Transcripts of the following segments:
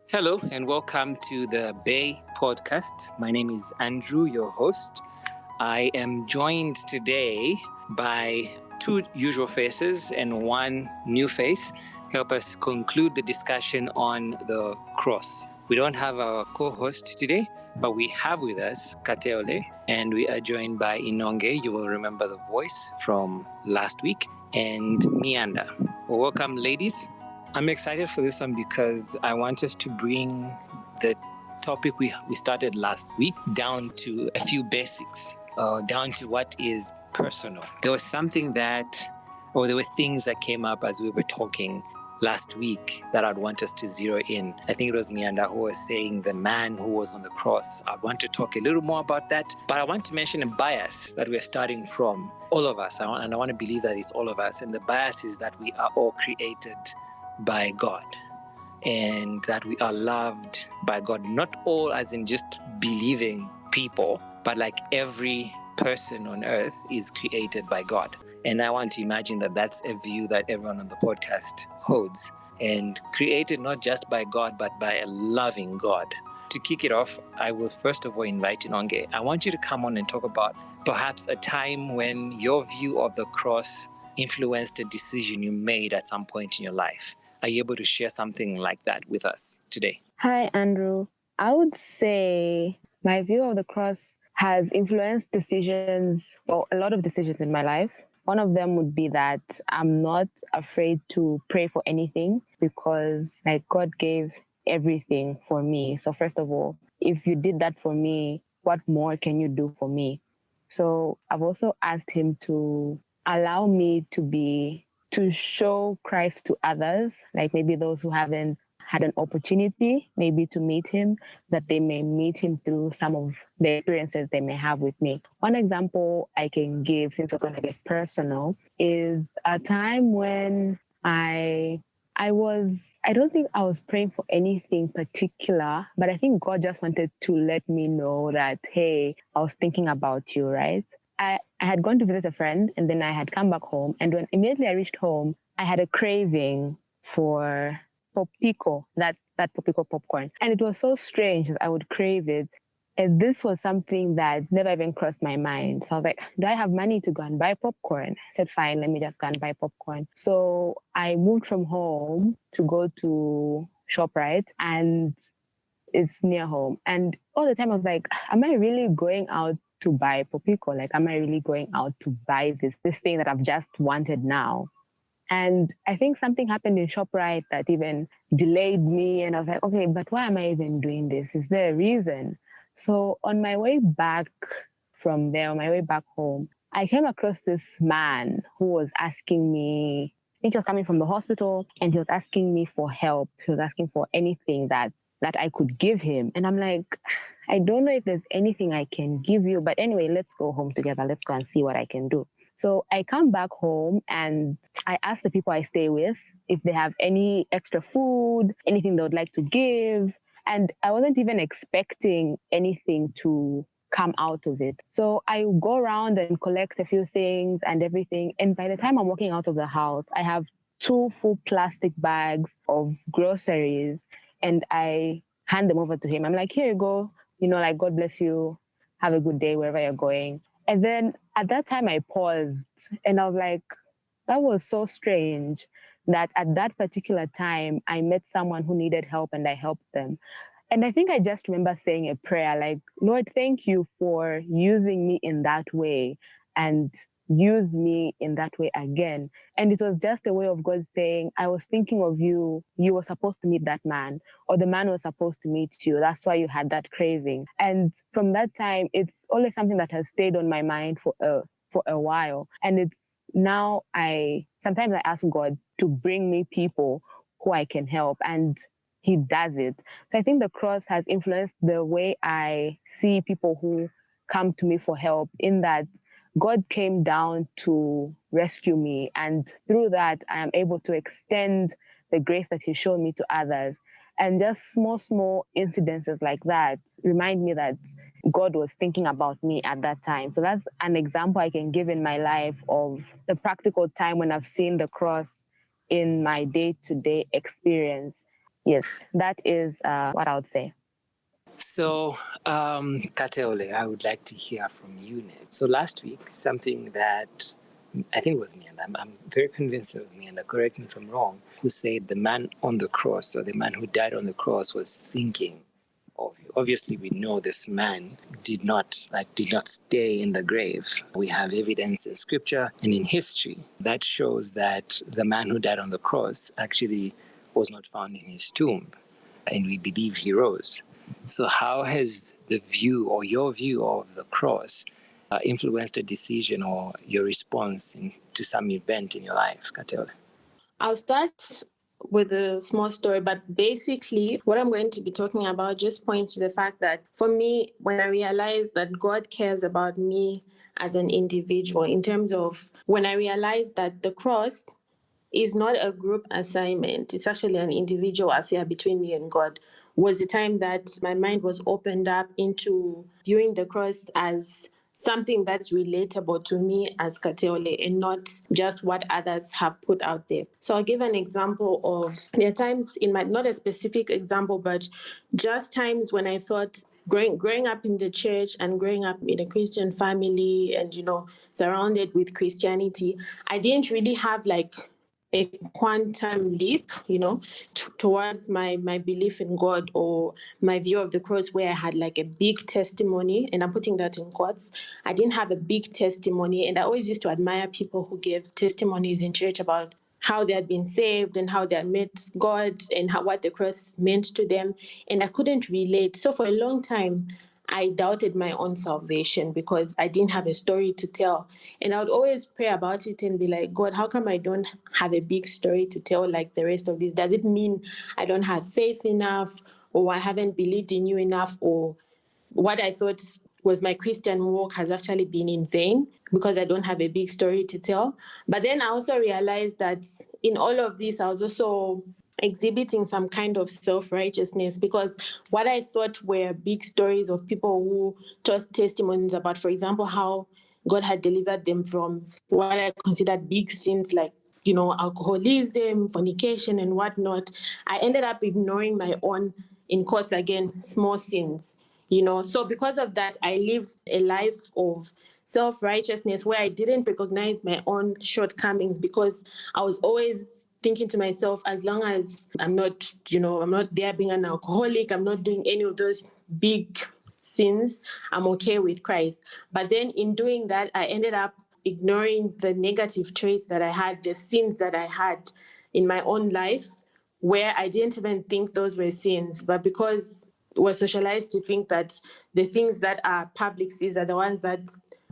Hello and welcome to the Bay Podcast. My name is Andrew, your host. I am joined today by two usual faces and one new face. Help us conclude the discussion on the cross. We don't have our co-host today, but we have with us Kateole, and we are joined by Inonge. You will remember the voice from last week, and Mianda. Well, welcome, ladies. I'm excited for this one because I want us to bring the topic we started last week down to a few basics, down to what is personal. There was something there were things that came up as we were talking last week that I'd want us to zero in. I think it was Mianda who was saying the man who was on the cross. I'd want to talk a little more about that, but I want to mention a bias that we're starting from, all of us, and I want to believe that it's all of us. And the bias is that we are all created by God and that we are loved by God. Not all as in just believing people, but like every person on earth is created by God. And I want to imagine that that's a view that everyone on the podcast holds, and created not just by God, but by a loving God. To kick it off, I will first of all invite Inonge. I want you to come on and talk about perhaps a time when your view of the cross influenced a decision you made at some point in your life. Are you able to share something like that with us today? Hi, Andrew. I would say my view of the cross has influenced decisions, or a lot of decisions in my life. One of them would be that I'm not afraid to pray for anything because God gave everything for me. So first of all, if you did that for me, what more can you do for me? So I've also asked him to allow me to show Christ to others, like maybe those who haven't had an opportunity maybe to meet him, that they may meet him through some of the experiences they may have with me. One example I can give, since we're going to get personal, is a time when I don't think I was praying for anything particular, but I think God just wanted to let me know that, hey, I was thinking about you, right? I had gone to visit a friend and then I had come back home. And when immediately I reached home, I had a craving for Popico, that Popico popcorn. And it was so strange that I would crave it. And this was something that never even crossed my mind. So I was like, do I have money to go and buy popcorn? I said, fine, let me just go and buy popcorn. So I moved from home to go to ShopRite, and it's near home. And all the time I was like, am I really going out to buy Popico? Like, am I really going out to buy this thing that I've just wanted now? And I think something happened in ShopRite that even delayed me. And I was like, okay, but why am I even doing this? Is there a reason? So on my way back from there, on my way back home, I came across this man who was asking me, I think he was coming from the hospital, and he was asking me for help. He was asking for anything that I could give him. And I'm like, I don't know if there's anything I can give you, but anyway, let's go home together. Let's go and see what I can do. So I come back home and I ask the people I stay with if they have any extra food, anything they would like to give. And I wasn't even expecting anything to come out of it. So I go around and collect a few things and everything. And by the time I'm walking out of the house, I have 2 full plastic bags of groceries, and I hand them over to him. I'm like, here you go. God bless you. Have a good day wherever you're going. And then at that time I paused and I was like, that was so strange that at that particular time I met someone who needed help and I helped them. And I think I just remember saying a prayer like, Lord, thank you for using me in that way, and use me in that way again. And it was just a way of God saying, I was thinking of you. You were supposed to meet that man, or the man was supposed to meet you. That's why you had that craving. And from that time, it's always something that has stayed on my mind for a while. And it's now sometimes I ask God to bring me people who I can help, and he does it. So I think the cross has influenced the way I see people who come to me for help, in that God came down to rescue me. And through that, I am able to extend the grace that he showed me to others. And just small incidences like that remind me that God was thinking about me at that time. So that's an example I can give in my life of the practical time when I've seen the cross in my day-to-day experience. Yes, that is what I would say. So, Kateole, I would like to hear from you next. So last week, something that I think it was me, and I'm very convinced it was me, and correct me if I'm wrong, who said the man on the cross, or the man who died on the cross, was thinking of you. Obviously, we know this man did not stay in the grave. We have evidence in scripture and in history that shows that the man who died on the cross actually was not found in his tomb, and we believe he rose. So, how has the view or your view of the cross influenced a decision or your response to some event in your life, Kateole? I'll start with a small story, but basically, what I'm going to be talking about just points to the fact that for me, when I realized that God cares about me as an individual, in terms of when I realized that the cross is not a group assignment, it's actually an individual affair between me and God, was the time that my mind was opened up into viewing the cross as something that's relatable to me as Kateole and not just what others have put out there. So I'll give an example of, there are times in my, not a specific example, but just times when I thought growing up in the church and growing up in a Christian family and, surrounded with Christianity, I didn't really have like a quantum leap, towards my belief in God or my view of the cross, where I had like a big testimony, and I'm putting that in quotes. I didn't have a big testimony, and I always used to admire people who gave testimonies in church about how they had been saved and how they had met God and what the cross meant to them, and I couldn't relate. So for a long time, I doubted my own salvation because I didn't have a story to tell. And I would always pray about it and be like, God, how come I don't have a big story to tell like the rest of this? Does it mean I don't have faith enough, or I haven't believed in you enough, or what I thought was my Christian walk has actually been in vain because I don't have a big story to tell? But then I also realized that in all of this, I was also exhibiting some kind of self-righteousness, because what I thought were big stories of people who told testimonies about, for example, how God had delivered them from what I considered big sins like, alcoholism, fornication, and whatnot, I ended up ignoring my own, in quotes again, small sins. So because of that, I lived a life of self-righteousness where I didn't recognize my own shortcomings, because I was always thinking to myself, as long as I'm not there being an alcoholic, I'm not doing any of those big sins, I'm okay with Christ. But then in doing that, I ended up ignoring the negative traits that I had, the sins that I had in my own life, where I didn't even think those were sins. But because we're socialized to think that the things that are public sins are the ones that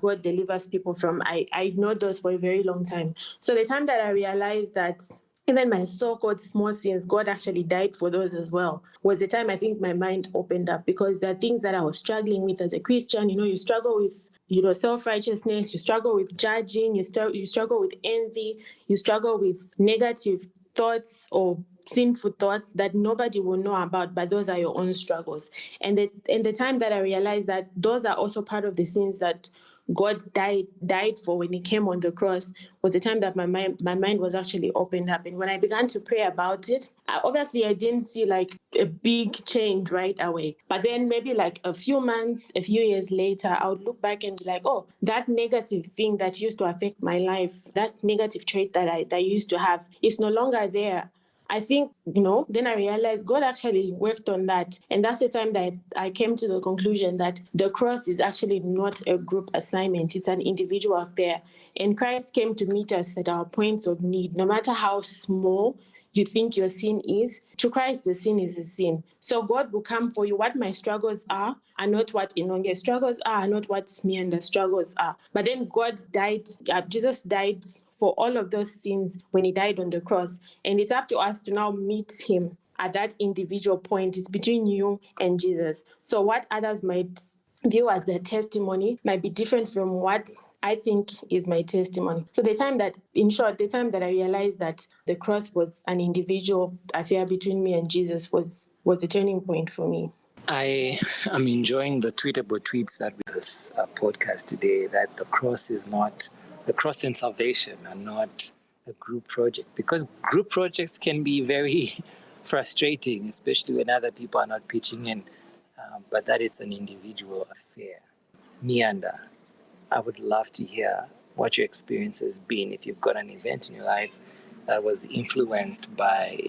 God delivers people from, I ignored those for a very long time. So the time that I realized that even my so-called small sins, God actually died for those as well, was the time I think my mind opened up, because there are things that I was struggling with as a Christian. You struggle with, self-righteousness, you struggle with judging, you struggle with envy, you struggle with negative thoughts or sinful thoughts that nobody will know about, but those are your own struggles. And the time that I realized that those are also part of the sins that God died for when he came on the cross, was the time that my mind was actually opened up. And when I began to pray about it, obviously I didn't see like a big change right away. But then maybe like a few months, a few years later, I would look back and be like, oh, that negative thing that used to affect my life, that negative trait that I used to have, is no longer there. I think, then I realized God actually worked on that. And that's the time that I came to the conclusion that the cross is actually not a group assignment. It's an individual affair. And Christ came to meet us at our points of need, no matter how small you think your sin is. To Christ, the sin is a sin. So God will come for you. What my struggles are not what Inonge's struggles are not what me and the struggles are. But then God died, Jesus died for all of those sins when he died on the cross. And it's up to us to now meet him at that individual point. It's between you and Jesus. So what others might view as their testimony might be different from what I think is my testimony. So the time that I realized that the cross was an individual affair between me and Jesus was a turning point for me. I am enjoying the tweetable tweets that with this podcast today, that the cross and salvation are not a group project, because group projects can be very frustrating, especially when other people are not pitching in, but that it's an individual affair. Mianda, I would love to hear what your experience has been if you've got an event in your life that was influenced by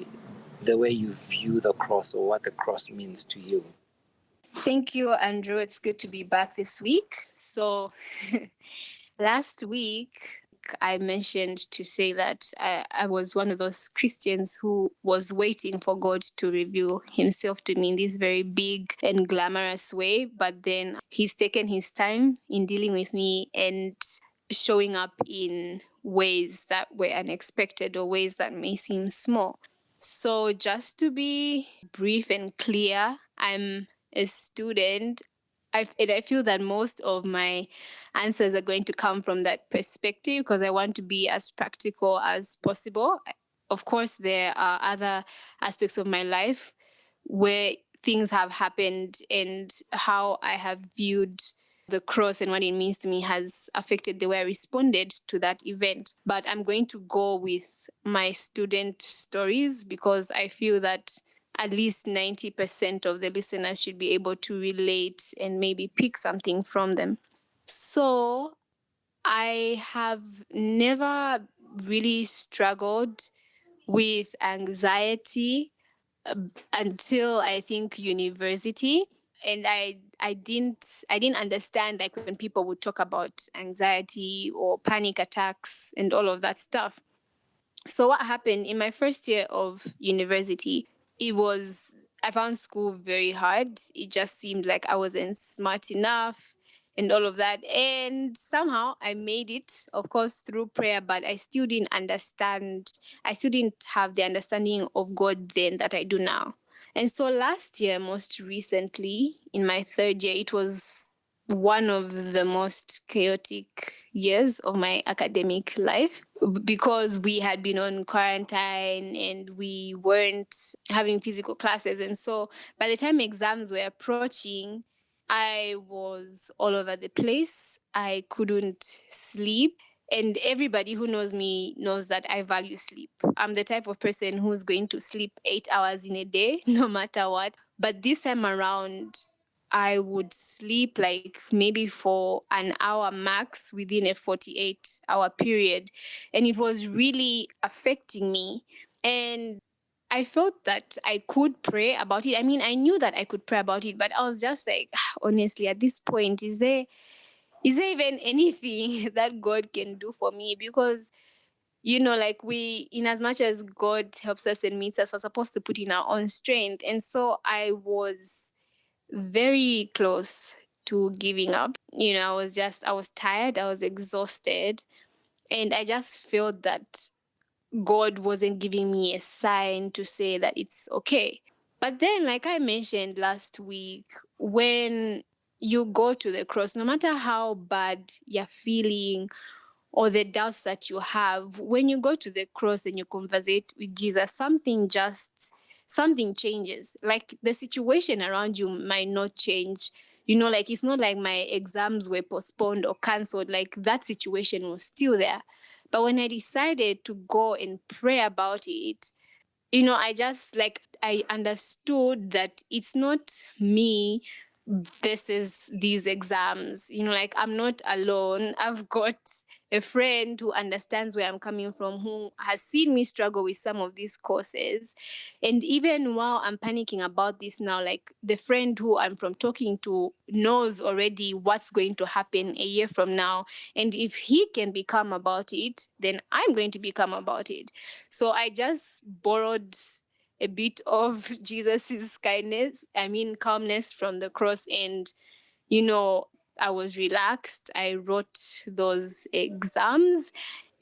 the way you view the cross or what the cross means to you. Thank you, Andrew. It's good to be back this week. So, last week, I mentioned to say that I was one of those Christians who was waiting for God to reveal himself to me in this very big and glamorous way. But then he's taken his time in dealing with me and showing up in ways that were unexpected or ways that may seem small. So just to be brief and clear, I'm a student. I feel that most of my answers are going to come from that perspective because I want to be as practical as possible. Of course, there are other aspects of my life where things have happened and how I have viewed the cross and what it means to me has affected the way I responded to that event. But I'm going to go with my student stories because I feel that at least 90% of the listeners should be able to relate and maybe pick something from them. So I have never really struggled with anxiety until I think university. And I didn't understand like when people would talk about anxiety or panic attacks and all of that stuff. So what happened in my first year of university, I found school very hard. It just seemed like I wasn't smart enough and all of that. And somehow I made it, of course, through prayer, but I still didn't understand. I still didn't have the understanding of God then that I do now. And so last year, most recently, in my third year, it was one of the most chaotic years of my academic life because we had been on quarantine and we weren't having physical classes. And so by the time exams were approaching, I was all over the place. I couldn't sleep. And everybody who knows me knows that I value sleep. I'm the type of person who's going to sleep 8 hours in a day, no matter what. But this time around, I would sleep like maybe for an hour max within a 48-hour period. And it was really affecting me. And I felt that I could pray about it. I mean, I knew that I could pray about it, but I was just like, honestly, at this point, is there even anything that God can do for me? Because, like in as much as God helps us and meets us, we're supposed to put in our own strength. And so I was very close to giving up. I was tired, I was exhausted, and I just felt that God wasn't giving me a sign to say that it's okay. But then, like I mentioned last week, when you go to the cross, no matter how bad you're feeling or the doubts that you have, when you go to the cross and you conversate with Jesus, something changes. Like the situation around you might not change. Like it's not like my exams were postponed or canceled. Like that situation was still there. But when I decided to go and pray about it, I understood that it's not me versus these exams. Like I'm not alone. I've got a friend who understands where I'm coming from, who has seen me struggle with some of these courses. And even while I'm panicking about this now, like the friend who I'm from talking to knows already what's going to happen a year from now. And if he can become about it, then I'm going to become about it. So I just borrowed a bit of Jesus's calmness from the cross. And, I was relaxed. I wrote those exams.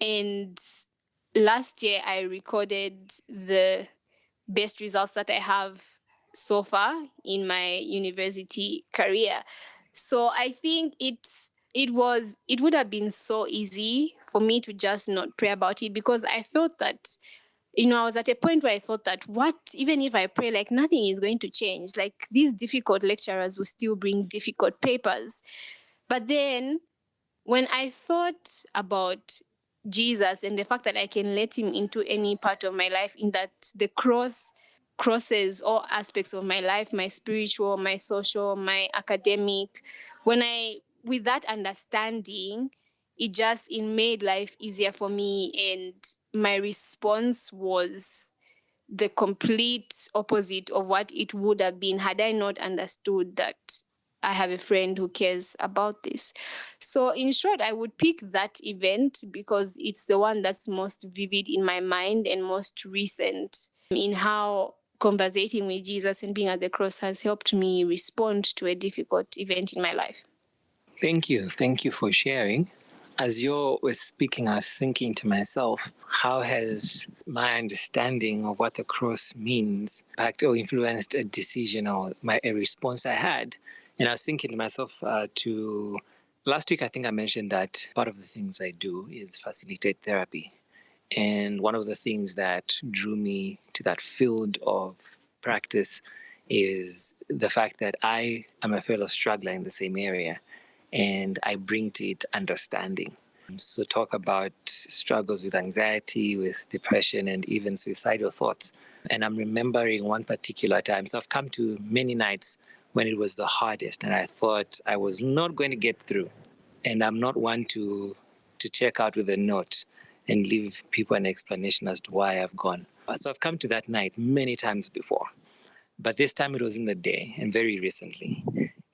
And last year I recorded the best results that I have so far in my university career. So I think it would have been so easy for me to just not pray about it because I felt that I was at a point where I thought that even if I pray, like nothing is going to change. Like these difficult lecturers will still bring difficult papers. But then when I thought about Jesus and the fact that I can let him into any part of my life, in that the cross crosses all aspects of my life, my spiritual, my social, my academic. With that understanding, it made life easier for me. And my response was the complete opposite of what it would have been had I not understood that I have a friend who cares about this. So in short, I would pick that event because it's the one that's most vivid in my mind and most recent in how conversating with Jesus and being at the cross has helped me respond to a difficult event in my life. Thank you. Thank you for sharing. As you were speaking, I was thinking to myself, how has my understanding of what the cross means impacted or influenced a decision or a response I had? And I was thinking to myself, last week, I think I mentioned that part of the things I do is facilitate therapy. And one of the things that drew me to that field of practice is the fact that I am a fellow struggler in the same area, and I bring to it understanding. So talk about struggles with anxiety, with depression, and even suicidal thoughts. And I'm remembering one particular time. So I've come to many nights when it was the hardest, and I thought I was not going to get through. And I'm not one to check out with a note and leave people an explanation as to why I've gone. So I've come to that night many times before. But this time it was in the day and very recently.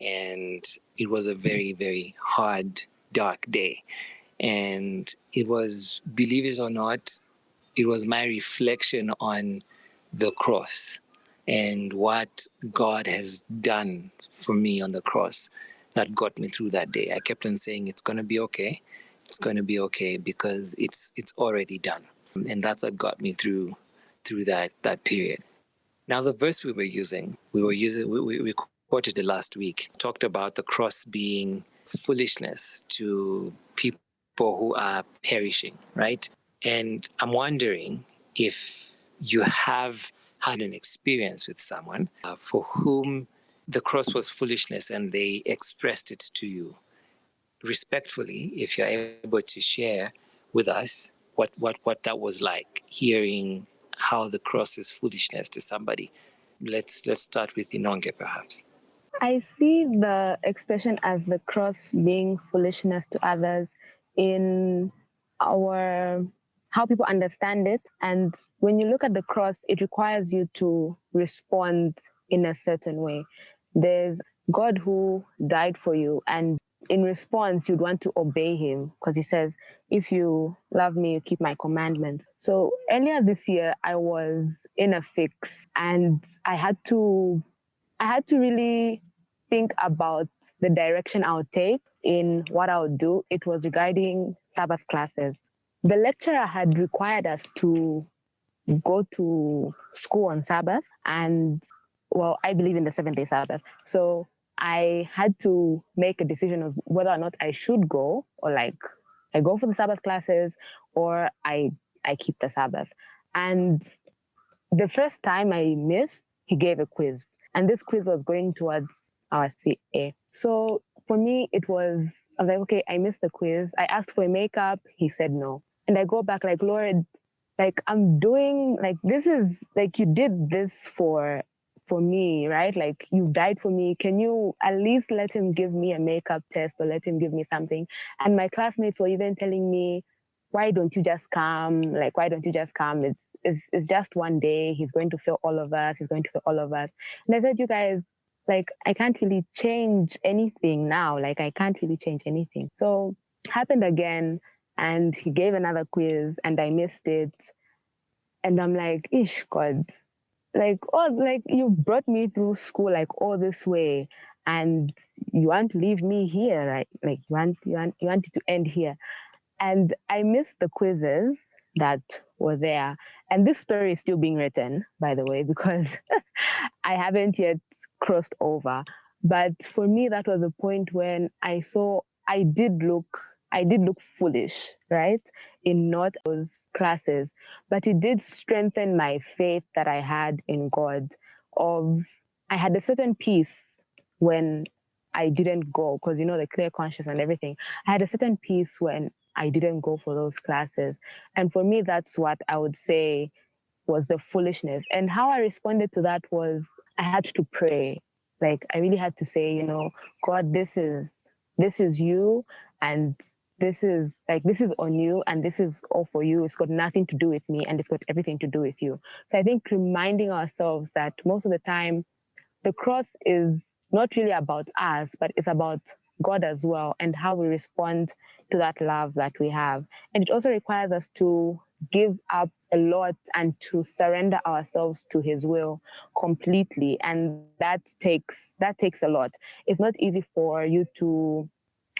And it was a very, very hard, dark day. And it was, believe it or not, it was my reflection on the cross and what God has done for me on the cross that got me through that day. I kept on saying, it's going to be okay. It's going to be okay because it's already done. And that's what got me through that period. Now, the verse we quoted it last week, talked about the cross being foolishness to people who are perishing, right? And I'm wondering if you have had an experience with someone for whom the cross was foolishness and they expressed it to you. Respectfully, if you're able to share with us what that was like, hearing how the cross is foolishness to somebody. Let's start with Inonge, perhaps. I see the expression as the cross being foolishness to others in our how people understand it. And when you look at the cross, it requires you to respond in a certain way. There's God who died for you, and in response, you'd want to obey him because he says, if you love me, you keep my commandments. So earlier this year, I was in a fix and I had to really think about the direction I would take in what I would do. It was regarding Sabbath classes. The lecturer had required us to go to school on Sabbath, and well, I believe in the 7-day Sabbath. So I had to make a decision of whether or not I should go, or like I go for the Sabbath classes, or I keep the Sabbath. And the first time I missed, he gave a quiz, and this quiz was going towards our CA. So for me, I was like, okay, I missed the quiz. I asked for a makeup. He said no. And I go back like, Lord, like I'm doing, like, this is like, you did this for me, right? Like you died for me. Can you at least let him give me a makeup test or let him give me something? And my classmates were even telling me, why don't you just come? Like, why don't you just come? It's just one day. He's going to fail all of us. He's going to fail all of us. And I said, you guys, like, I can't really change anything now. Like, I can't really change anything. So it happened again. And he gave another quiz and I missed it. And I'm like, ish, God, like, oh, like you brought me through school like all this way and you want to leave me here, right? Like you want it to end here. And I missed the quizzes that were there. And this story is still being written, by the way, because I haven't yet crossed over. But for me, that was the point when I saw I did look foolish, right? In not those classes. But it did strengthen my faith that I had in God. I had a certain peace when I didn't go, because the clear conscience and everything. I had a certain peace when I didn't go for those classes. And for me, that's what I would say was the foolishness. And how I responded to that was I had to pray. Like I really had to say, God, this is you, and this is on you, and this is all for you. It's got nothing to do with me, and it's got everything to do with you. So I think reminding ourselves that most of the time the cross is not really about us, but it's about God as well, and how we respond to that love that we have. And it also requires us to give up a lot and to surrender ourselves to his will completely. And that takes a lot. It's not easy for you to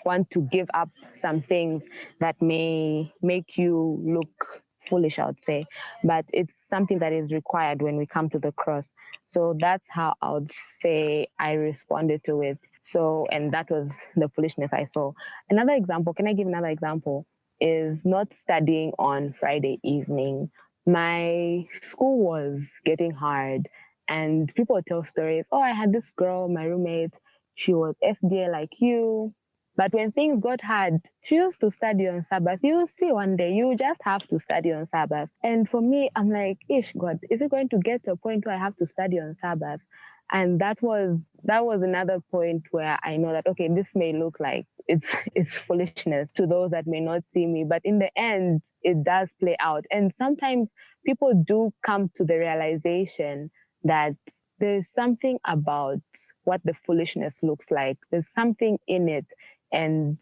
want to give up some things that may make you look foolish, I would say, but it's something that is required when we come to the cross. So that's how I would say I responded to it. So, and that was the foolishness I saw. Another example, can I give another example? Is not studying on Friday evening. My school was getting hard, and people would tell stories. Oh, I had this girl, my roommate, she was SDA like you. But when things got hard, she used to study on Sabbath. You'll see one day, you just have to study on Sabbath. And for me, I'm like, ish, God, is it going to get to a point where I have to study on Sabbath? And that was another point where I know that, okay, this may look like it's foolishness to those that may not see me, but in the end, it does play out. And sometimes people do come to the realization that there's something about what the foolishness looks like. There's something in it, and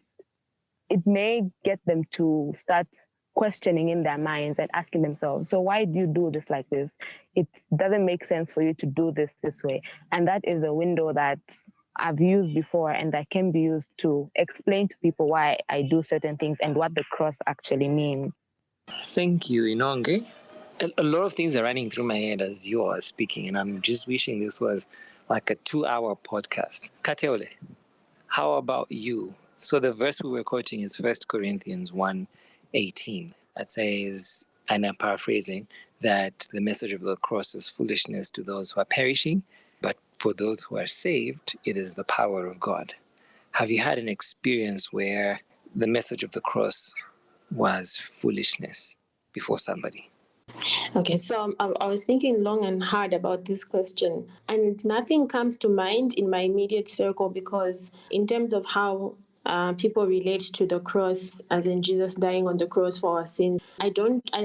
it may get them to start questioning in their minds and asking themselves, so why do you do this like this? It doesn't make sense for you to do this way. And that is a window that I've used before, and that can be used to explain to people why I do certain things and what the cross actually means. Thank you, Inonge. A lot of things are running through my head as you are speaking, and I'm just wishing this was like a 2-hour podcast. Kateole, how about you? So the verse we were quoting is 1 Corinthians 1:18. That says, and I'm paraphrasing, that the message of the cross is foolishness to those who are perishing, but for those who are saved, it is the power of God. Have you had an experience where the message of the cross was foolishness before somebody? Okay, so I was thinking long and hard about this question, and nothing comes to mind in my immediate circle, because in terms of how people relate to the cross, as in Jesus dying on the cross for our sins, I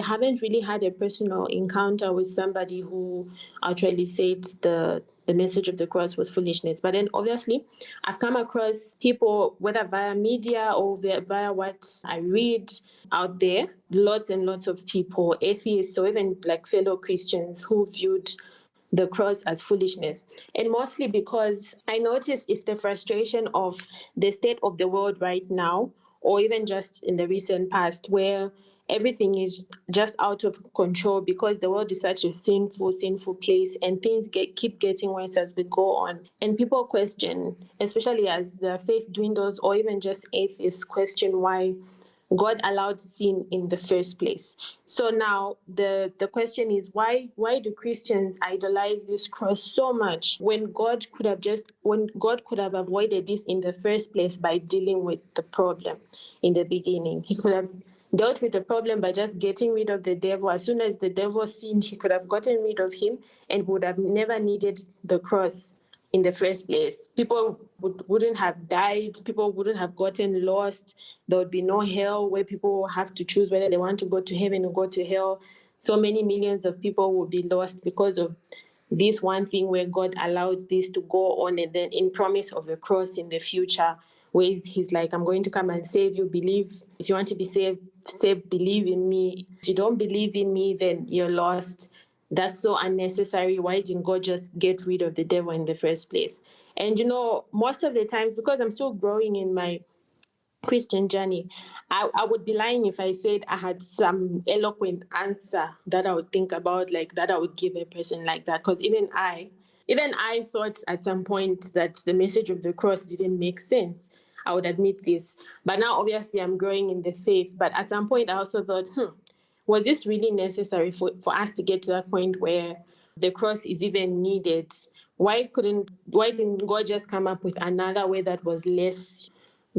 haven't really had a personal encounter with somebody who actually said the message of the cross was foolishness. But then obviously I've come across people, whether via media or via what I read out there, lots and lots of people, atheists or even like fellow Christians, who viewed the cross as foolishness. And mostly because I notice it's the frustration of the state of the world right now, or even just in the recent past, where everything is just out of control because the world is such a sinful place, and things keep getting worse as we go on. And people question, especially as the faith dwindles, or even just atheists question why God allowed sin in the first place. So now the question is, why do Christians idolize this cross so much when God could have avoided this in the first place by dealing with the problem in the beginning? He could have dealt with the problem by just getting rid of the devil. As soon as the devil sinned, he could have gotten rid of him and would have never needed the cross in the first place. People wouldn't have died. People wouldn't have gotten lost. There would be no hell where people have to choose whether they want to go to heaven or go to hell. So many millions of people would be lost because of this one thing where God allows this to go on, and then in promise of the cross in the future, where he's like, I'm going to come and save you. Believe. If you want to be saved, believe in me. If you don't believe in me, then you're lost. That's so unnecessary. Why didn't God just get rid of the devil in the first place? And most of the times, because I'm still growing in my Christian journey, I would be lying if I said I had some eloquent answer that I would think about, like that I would give a person like that. Because even I thought at some point that the message of the cross didn't make sense. I would admit this. But now, obviously, I'm growing in the faith. But at some point, I also thought, was this really necessary for us to get to that point where the cross is even needed? Why didn't God just come up with another way that was less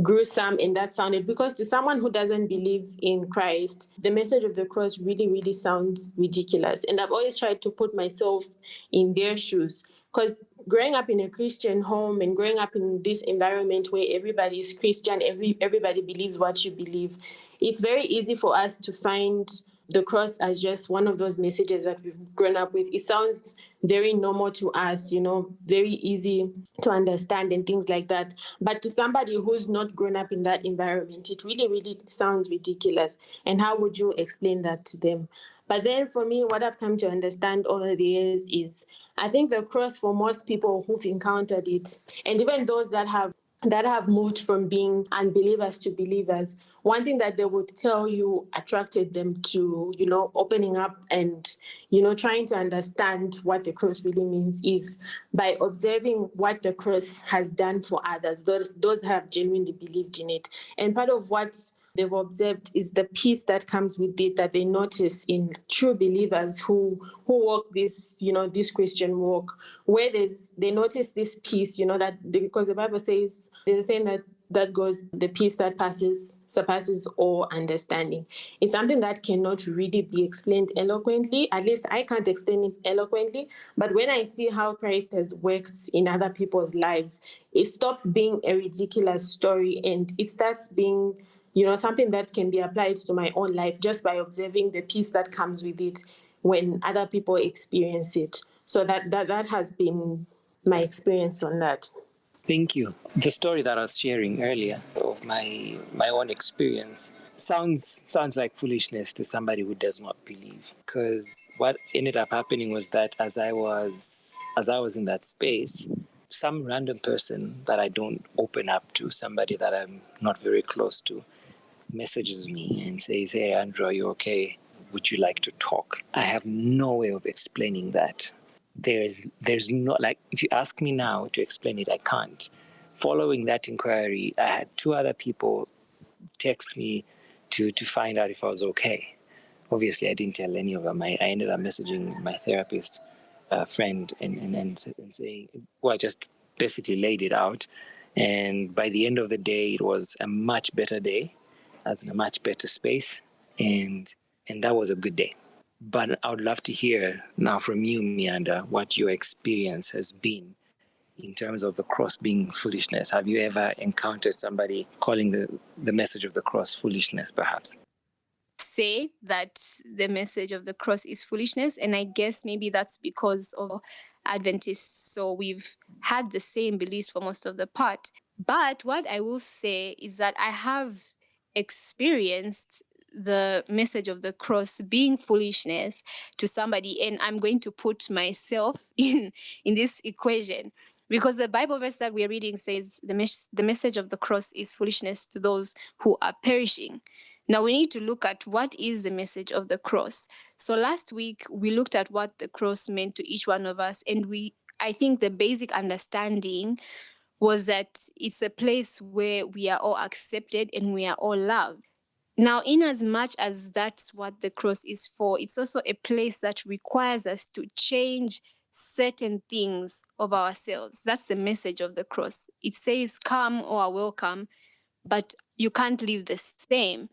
gruesome and that sounded, because to someone who doesn't believe in Christ, the message of the cross really, really sounds ridiculous. And I've always tried to put myself in their shoes, because growing up in a Christian home and growing up in this environment where everybody is Christian, everybody believes what you believe, it's very easy for us to find the cross as just one of those messages that we've grown up with. It sounds very normal to us, very easy to understand and things like that. But to somebody who's not grown up in that environment, it really, really sounds ridiculous. And how would you explain that to them? But then for me, what I've come to understand over the years is, I think the cross, for most people who've encountered it, and even those that have moved from being unbelievers to believers, one thing that they would tell you attracted them to, opening up and, trying to understand what the cross really means is by observing what the cross has done for others, those have genuinely believed in it. And part of what they've observed is the peace that comes with it, that they notice in true believers who walk this, this Christian walk, where they notice this peace, that because the Bible says, there's a saying that goes, the peace that surpasses all understanding. It's something that cannot really be explained eloquently. At least I can't explain it eloquently. But when I see how Christ has worked in other people's lives, it stops being a ridiculous story and it starts being, something that can be applied to my own life just by observing the peace that comes with it when other people experience it. So that has been my experience on that. Thank you. The story that I was sharing earlier of my own experience sounds like foolishness to somebody who does not believe. Because what ended up happening was that as I was in that space, some random person that I don't open up to, somebody that I'm not very close to, messages me and says, "Hey, Andrew, are you okay? Would you like to talk?" I have no way of explaining that. There's not, like, if you ask me now to explain it, I can't. Following that inquiry, I had two other people text me to find out if I was okay. Obviously, I didn't tell any of them. I ended up messaging my therapist friend and saying, well, I just basically laid it out. And by the end of the day, it was a much better day, as in a much better space. And that was a good day. But I would love to hear now from you, Meander, what your experience has been in terms of the cross being foolishness. Have you ever encountered somebody calling the message of the cross foolishness, perhaps? Say that the message of the cross is foolishness, and I guess maybe that's because of Adventists, so we've had the same beliefs for most of the part. But what I will say is that I have experienced the message of the cross being foolishness to somebody, and I'm going to put myself in this equation, because the Bible verse that we're reading says the message of the cross is foolishness to those who are perishing. Now we need to look at what is the message of the cross. So last week we looked at what the cross meant to each one of us, and I think the basic understanding was that it's a place where we are all accepted and we are all loved. Now, in as much as that's what the cross is for, it's also a place that requires us to change certain things of ourselves. That's the message of the cross. It says, "Come or are welcome," but you can't live the same.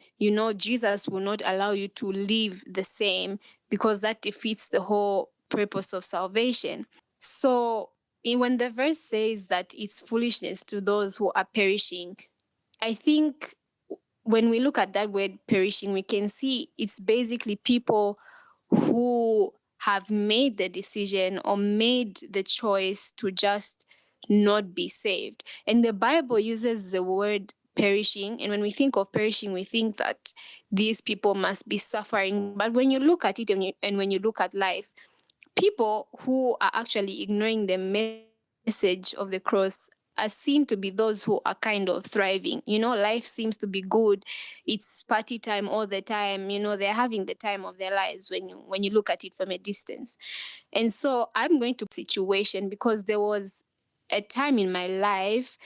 Jesus will not allow you to live the same, because that defeats the whole purpose of salvation. So when the verse says that it's foolishness to those who are perishing, I think when we look at that word perishing, we can see it's basically people who have made the decision or made the choice to just not be saved. And the Bible uses the word perishing. And when we think of perishing, we think that these people must be suffering. But when you look at it and when you look at life, people who are actually ignoring the message of the cross are seen to be those who are kind of thriving. Life seems to be good. It's party time all the time. They're having the time of their lives when you look at it from a distance. And so I'm going to situation, because there was a time in my life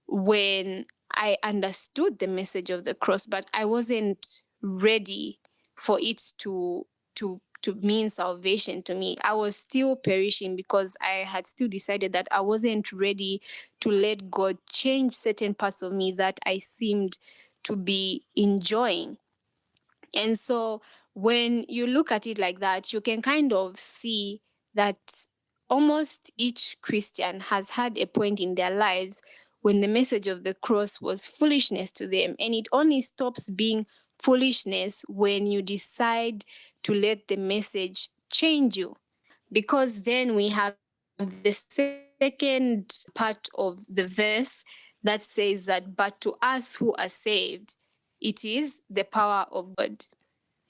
when I understood the message of the cross, but I wasn't ready for it to to mean salvation to me. I was still perishing because I had still decided that I wasn't ready to let God change certain parts of me that I seemed to be enjoying. And so when you look at it like that, you can kind of see that almost each Christian has had a point in their lives when the message of the cross was foolishness to them. And it only stops being foolishness when you decide to let the message change you. Because then we have the second part of the verse that says that, but to us who are saved, it is the power of God.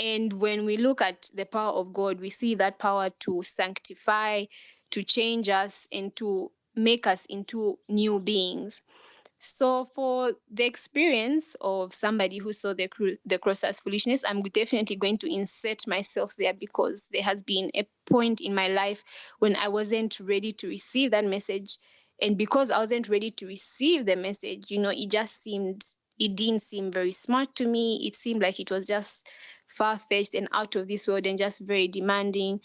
And when we look at the power of God, we see that power to sanctify, to change us, and to make us into new beings. So for the experience of somebody who saw the cross as foolishness, I'm definitely going to insert myself there, because there has been a point in my life when I wasn't ready to receive that message. And because I wasn't ready to receive the message, it didn't seem very smart to me. It seemed like it was just far-fetched and out of this world and just very demanding.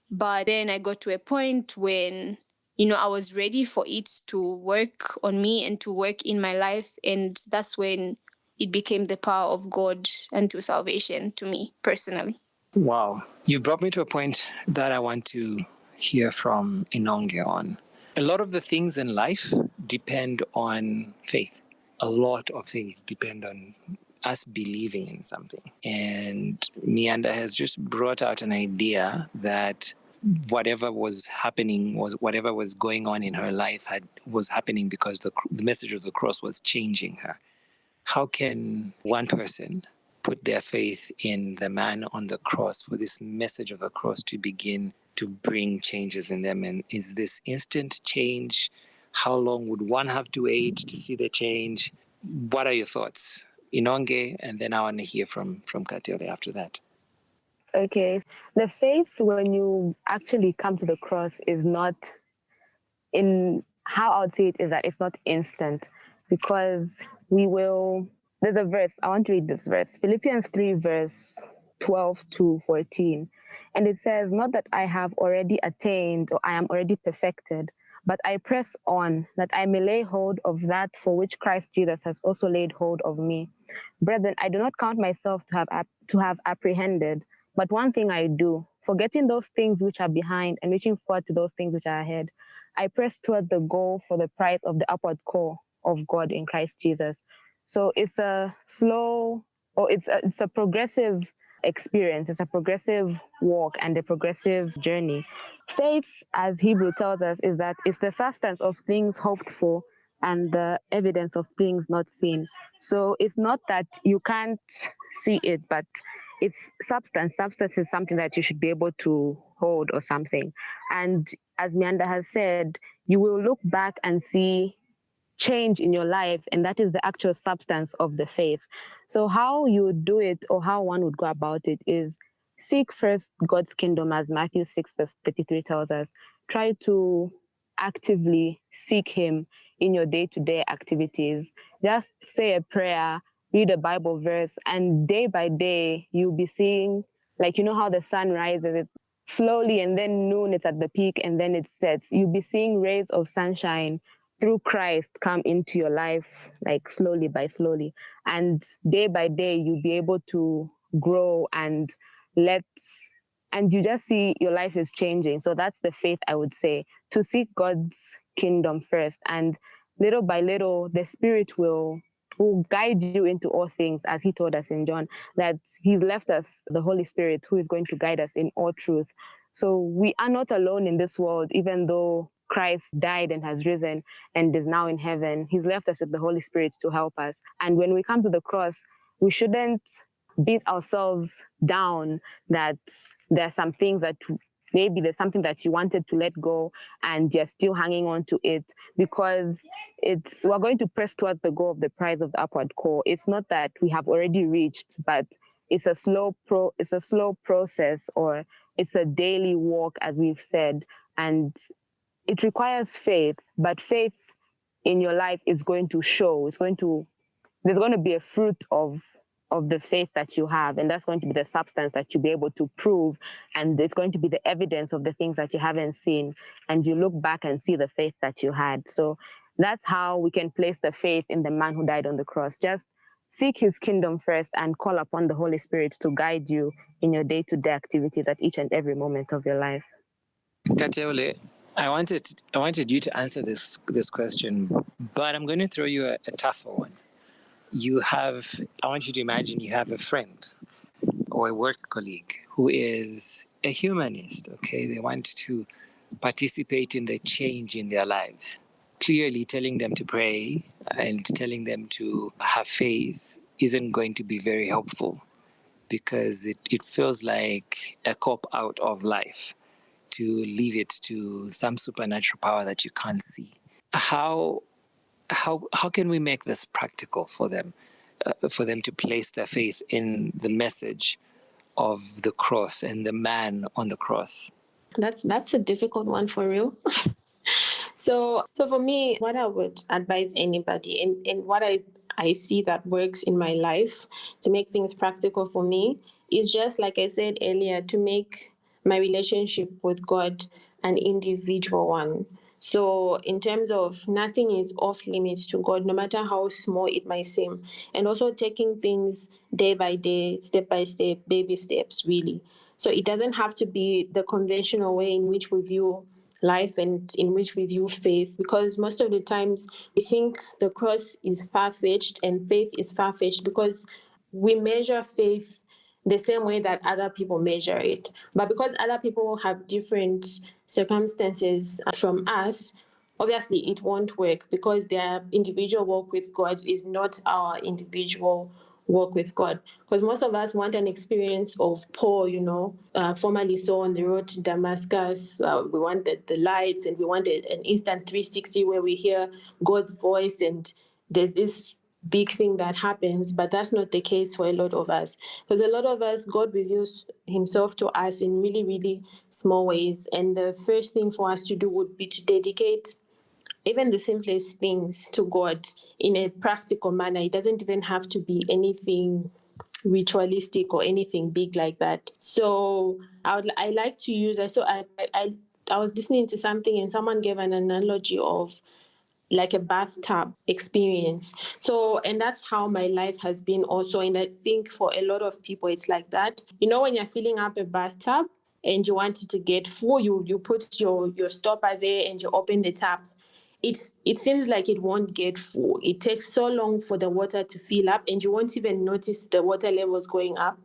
But then I got to a point when I was ready for it to work on me and to work in my life. And that's when it became the power of God unto salvation to me personally. Wow. You've brought me to a point that I want to hear from Inonge on. A lot of the things in life depend on faith. A lot of things depend on us believing in something. And Mianda has just brought out an idea that whatever was going on in her life was happening because the message of the cross was changing her. How can one person put their faith in the man on the cross for this message of the cross to begin to bring changes in them? And is this instant change? How long would one have to wait to see the change? What are your thoughts, Inonge? And then I want to hear from Katele after that. Okay. The faith, when you actually come to the cross, is not in how I would say it is that it's not instant, because there's a verse, I want to read this verse, Philippians 3 verse 12 to 14. And it says, not that I have already attained or I am already perfected, but I press on that I may lay hold of that for which Christ Jesus has also laid hold of me. Brethren, I do not count myself to have apprehended, but one thing I do, forgetting those things which are behind and reaching forward to those things which are ahead, I press toward the goal for the prize of the upward call of God in Christ Jesus. So it's a it's a progressive experience. It's a progressive walk and a progressive journey. Faith, as Hebrew tells us, is that it's the substance of things hoped for and the evidence of things not seen. So it's not that you can't see it, but it's substance. Substance is something that you should be able to hold or something. And as Mianda has said, you will look back and see change in your life, and that is the actual substance of the faith. So how you would do it, or how one would go about it, is seek first God's kingdom, as Matthew 6 verse 33 tells us. Try to actively seek him in your day-to-day activities. Just say a prayer, read a Bible verse, and day by day you'll be seeing, like, how the sun rises, it's slowly, and then noon it's at the peak, and then it sets. You'll be seeing rays of sunshine through Christ come into your life, like slowly by slowly. And day by day, you'll be able to grow and you just see your life is changing. So that's the faith, I would say, to seek God's kingdom first. And little by little, the Spirit will guide you into all things, as he told us in John, that he's left us the Holy Spirit, who is going to guide us in all truth. So we are not alone in this world, even though Christ died and has risen and is now in heaven. He's left us with the Holy Spirit to help us. And when we come to the cross, we shouldn't beat ourselves down that there are some things that maybe there's something that you wanted to let go and you're still hanging on to it, because we're going to press towards the goal of the prize of the upward call. It's not that we have already reached, but it's a slow process, or it's a daily walk, as we've said. And it requires faith, but faith in your life is going to show. There's going to be a fruit of of the faith that you have. And that's going to be the substance that you'll be able to prove. And it's going to be the evidence of the things that you haven't seen. And you look back and see the faith that you had. So that's how we can place the faith in the man who died on the cross. Just seek his kingdom first and call upon the Holy Spirit to guide you in your day-to-day activities at each and every moment of your life. Kateole, I wanted you to answer this question, but I'm going to throw you a tougher one. I want you to imagine you have a friend or a work colleague who is a humanist, okay? They want to participate in the change in their lives. Clearly telling them to pray and telling them to have faith isn't going to be very helpful, because it feels like a cop-out of life to leave it to some supernatural power that you can't see. How can we make this practical for them to place their faith in the message of the cross and the man on the cross? That's a difficult one, for real. So for me, what I would advise anybody, and what I see that works in my life to make things practical for me, is just like I said earlier, to make my relationship with God an individual one. So in terms of nothing is off limits to God, no matter how small it might seem. And also taking things day by day, step by step, baby steps, really. So it doesn't have to be the conventional way in which we view life and in which we view faith, because most of the times we think the cross is far-fetched and faith is far-fetched because we measure faith the same way that other people measure it. But because other people have different circumstances from us, obviously it won't work, because their individual walk with God is not our individual walk with God. Because most of us want an experience of Paul, formerly Saul on the road to Damascus. We want the lights, and we want an instant 360 where we hear God's voice and there's this big thing that happens. But that's not the case for a lot of us. Because a lot of us, God reveals himself to us in really, really small ways. And the first thing for us to do would be to dedicate even the simplest things to God in a practical manner. It doesn't even have to be anything ritualistic or anything big like that. So I like to use, I was listening to something and someone gave an analogy of like a bathtub experience. So, and that's how my life has been also. And I think for a lot of people, it's like that. When you're filling up a bathtub and you want it to get full, you put your stopper there and you open the tap. It seems like it won't get full. It takes so long for the water to fill up, and you won't even notice the water levels going up.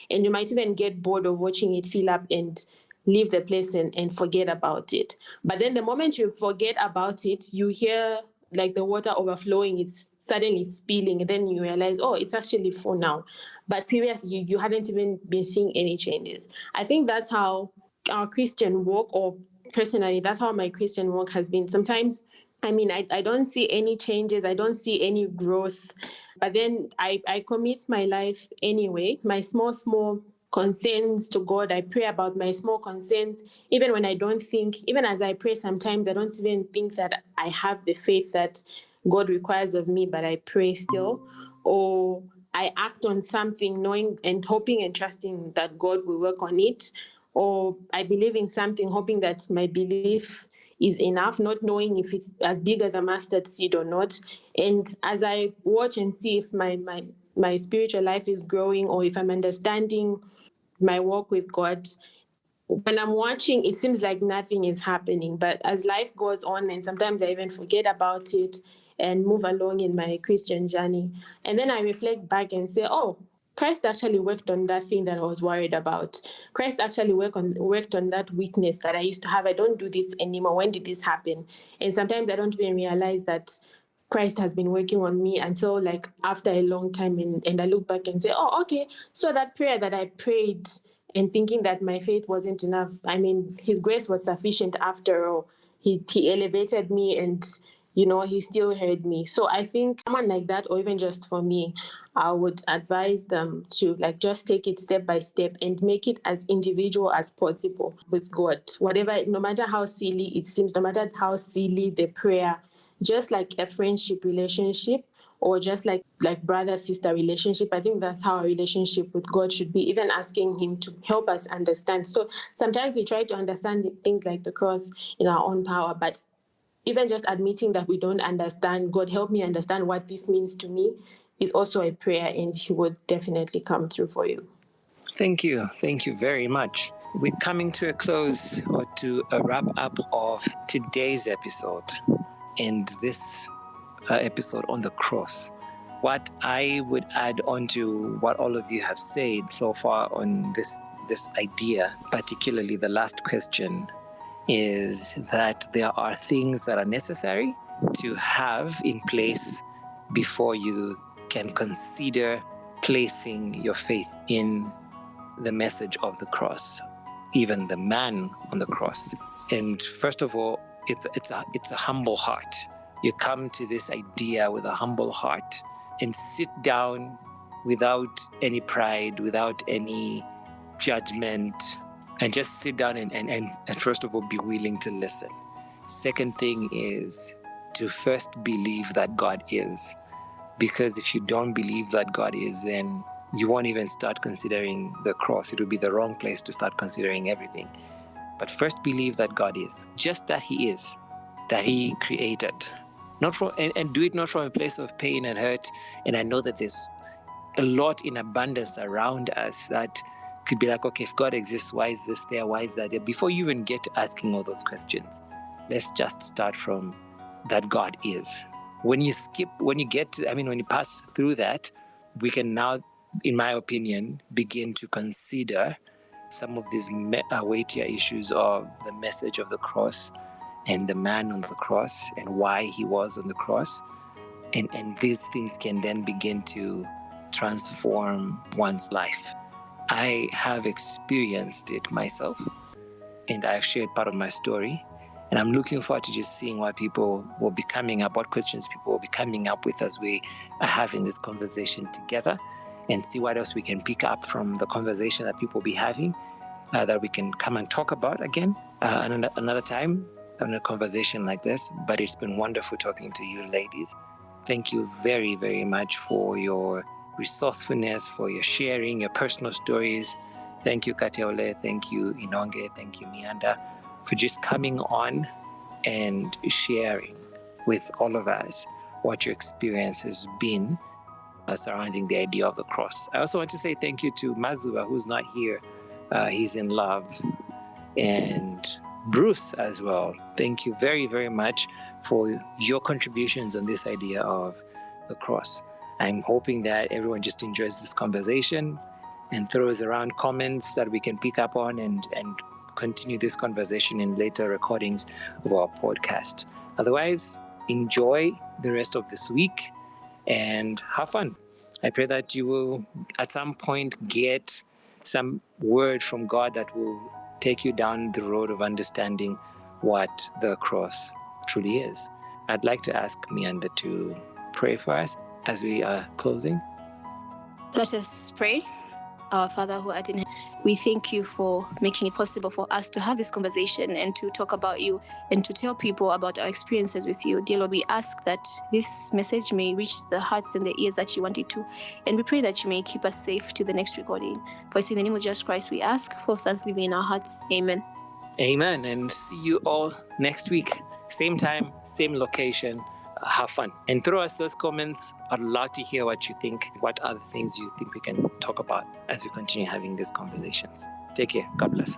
And you might even get bored of watching it fill up and leave the place and forget about it. But then the moment you forget about it, you hear like the water overflowing, it's suddenly spilling, and then you realize, oh, it's actually full now. But previously, you hadn't even been seeing any changes. I think that's how our Christian walk, or personally, that's how my Christian walk has been. Sometimes, I don't see any changes. I don't see any growth. But then I commit my life anyway, my small concerns to God. I pray about my small concerns, even when I don't think, even as I pray, sometimes I don't even think that I have the faith that God requires of me, but I pray still. Or I act on something knowing and hoping and trusting that God will work on it. Or I believe in something, hoping that my belief is enough, not knowing if it's as big as a mustard seed or not. And as I watch and see if my spiritual life is growing, or if I'm understanding my walk with God, when I'm watching, it seems like nothing is happening. But as life goes on, and sometimes I even forget about it and move along in my Christian journey, and then I reflect back and say, oh, Christ actually worked on that thing that I was worried about. Christ actually worked on that weakness that I used to have. I don't do this anymore. When did this happen? And sometimes I don't even realize that Christ has been working on me until like after a long time, and I look back and say, oh, okay, so that prayer that I prayed and thinking that my faith wasn't enough, his grace was sufficient after all. He elevated me, and he still heard me. So I think someone like that, or even just for me, I would advise them to like just take it step by step and make it as individual as possible with God. Whatever, no matter how silly it seems, no matter how silly the prayer, just like a friendship relationship, or just like brother-sister relationship. I think that's how our relationship with God should be, even asking him to help us understand. So sometimes we try to understand things like the cross in our own power, but even just admitting that we don't understand, God, help me understand what this means to me, is also a prayer, and he would definitely come through for you. Thank you. Thank you very much. We're coming to a close or to a wrap up of today's episode and this episode on the cross. What I would add on to what all of you have said so far on this idea, particularly the last question, is that there are things that are necessary to have in place before you can consider placing your faith in the message of the cross, even the man on the cross. And first of all, it's a humble heart. You come to this idea with a humble heart and sit down without any pride, without any judgment, and just sit down and first of all, be willing to listen. Second thing is to first believe that God is. Because if you don't believe that God is, then you won't even start considering the cross. It will be the wrong place to start considering everything. But first believe that God is, just that he is, that he created. Not from and do it not from a place of pain and hurt. And I know that there's a lot in abundance around us that could be like, okay, if God exists, why is this there? Why is that there? Before you even get to asking all those questions, let's just start from that God is. When you pass through that, we can now, in my opinion, begin to consider some of these weightier issues of the message of the cross and the man on the cross and why he was on the cross. And these things can then begin to transform one's life. I have experienced it myself, and I've shared part of my story. And I'm looking forward to just seeing what people will be coming up, what questions people will be coming up with as we are having this conversation together, and see what else we can pick up from the conversation that people will be having, that we can come and talk about again another time in a conversation like this. But it's been wonderful talking to you ladies. Thank you very, very much for your resourcefulness, for your sharing, your personal stories. Thank you, Kateole. Thank you, Inonge. Thank you, Mianda, for just coming on and sharing with all of us what your experience has been surrounding the idea of the cross. I also want to say thank you to Mazuba, who's not here. He's in love. And Bruce as well. Thank you very, very much for your contributions on this idea of the cross. I'm hoping that everyone just enjoys this conversation and throws around comments that we can pick up on and continue this conversation in later recordings of our podcast. Otherwise, enjoy the rest of this week and have fun. I pray that you will at some point get some word from God that will take you down the road of understanding what the cross truly is. I'd like to ask Mianda to pray for us as we are closing. Let us pray. Our Father who art in heaven, we thank you for making it possible for us to have this conversation and to talk about you and to tell people about our experiences with you. Dear Lord, we ask that this message may reach the hearts and the ears that you want it to. And we pray that you may keep us safe to the next recording. For it's in the name of Jesus Christ we ask for thanksgiving in our hearts. Amen. Amen. And see you all next week. Same time, same location. Have fun and throw us those comments. I'd love to hear what you think, what other things you think we can talk about as we continue having these conversations. Take care. God bless.